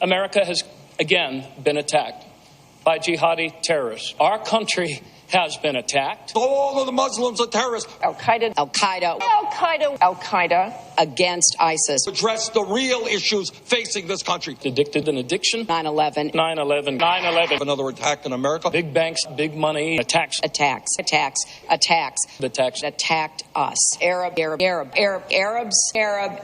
America has again been attacked by jihadi terrorists. Our country has been attacked. All of the Muslims are terrorists. Al-Qaeda. Al-Qaeda. Al-Qaeda. Al-Qaeda. Against ISIS. Address the real issues facing this country. Addicted and addiction. 9/11. 9/11. 9/11. Another attack in America. Big banks, big money. Attacks. Attacks. Attacks. Attacks. Attacks. Attacked us. Arabs.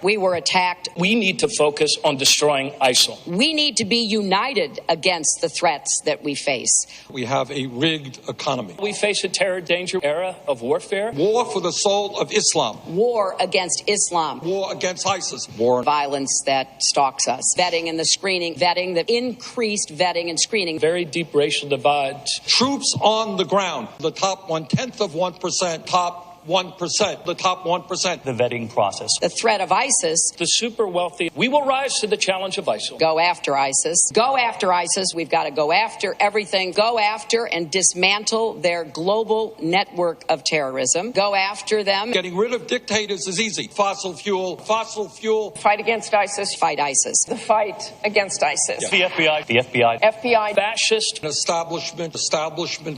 We were attacked. We need to focus on destroying ISIL. We need to be united against the threats that we face. We have a rigged economy. We face a terror danger era of warfare. War for the soul of Islam. War against Islam. War against ISIS. War. Violence that stalks us. Vetting and the screening. Vetting, the increased vetting and screening. Very deep racial divides. Troops on the ground. The top 1/10%. Top 1%. The top 1%. The vetting process. The threat of ISIS. The super wealthy. We will rise to the challenge of ISIL. Go after ISIS. Go after ISIS. We've got to go after everything. Go after and dismantle their global network of terrorism. Go after them. Getting rid of dictators is easy. Fossil fuel. Fossil fuel. Fight against ISIS. Fight ISIS. The fight against ISIS. Yeah. The FBI. The FBI. FBI. Fascist. Establishment.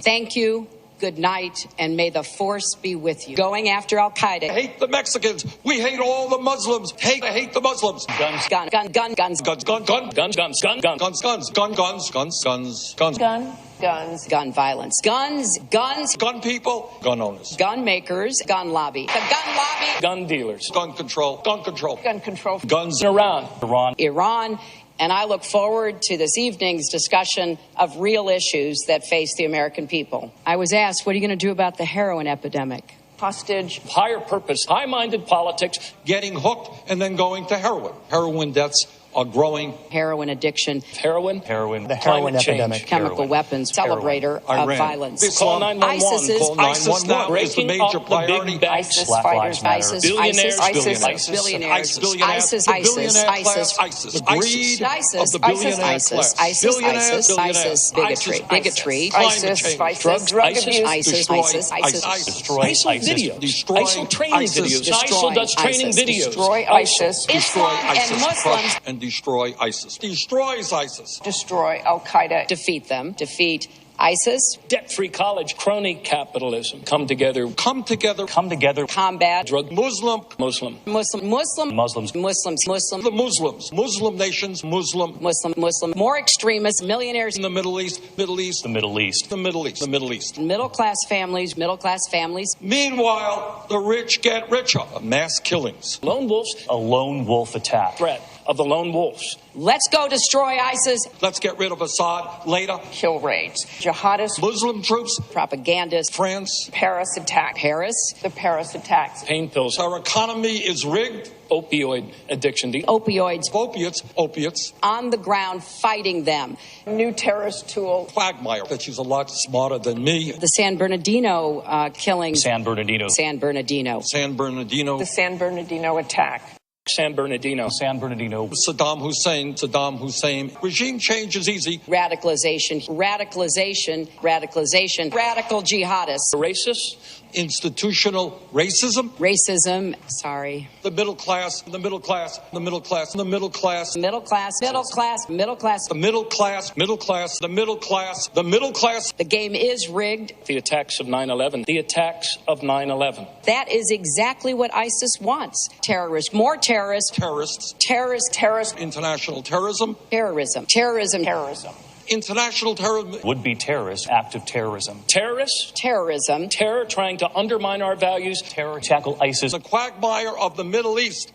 Thank you. Good night, and may the force be with you. Going after Al-Qaeda. I hate the Mexicans. We hate all the Muslims. I hate the Muslims. Guns. Guns. Guns. Gun violence. Guns. Gun people. Gun owners. Gun makers. Gun lobby. The gun lobby. Gun dealers. Gun control. Gun control. Gun control. Guns. Iran. And I look forward to this evening's discussion of real issues that face the American people. I was asked, what are you going to do about the heroin epidemic? Hostage. Higher purpose, high-minded politics. Getting hooked and then going to heroin. Heroin deaths are growing. Heroin addiction. Heroin. The heroin epidemic. Chemical weapons. Celebrator of violence. Call 911. Call 911 is the major priority. ISIS Black fighters. Lives Matter. ISIS. Billionaires. Billionaires. ISIS. The greed of the billionaire class. ISIS. Bigotry. Drug abuse. Destroy ISIL videos. ISIL training videos. ISIL does training videos. Destroy ISIS. Destroy Islam ISIS. and Muslims. And destroy ISIS. Destroys ISIS. Destroy Al-Qaeda. Defeat them. Defeat ISIS. Debt-free college. Crony capitalism. Come together. Come together. Combat. Drug. Muslims. The Muslim nations. Muslim. More extremists. Millionaires. In the Middle East. Middle-class families. Meanwhile, the rich get richer. Mass killings. Lone wolves. A lone wolf attack. Threat of the lone wolves. Let's go destroy ISIS. Let's get rid of Assad later. Kill rates. Jihadists. Muslim troops. Propagandists. France. Paris attack. The Paris attacks. Pain pills. Our economy is rigged. Opioid addiction. The Opioids. Opiates. On the ground fighting them. New terrorist tool. Quagmire. That she's a lot smarter than me. The San Bernardino killing. San Bernardino. The San Bernardino attack. San Bernardino. Saddam Hussein. Regime change is easy. Radicalization. Radical jihadists. Racist. Institutional racism. Sorry. The middle class. The middle class. The game is rigged. The attacks of 9/11. That is exactly what ISIS wants. Terrorists. More terrorists. International terrorism. International terrorism. Would-be terrorist act of terrorism. Terrorism. Terror trying to undermine our values. Terror tackle ISIS. The quagmire of the Middle East.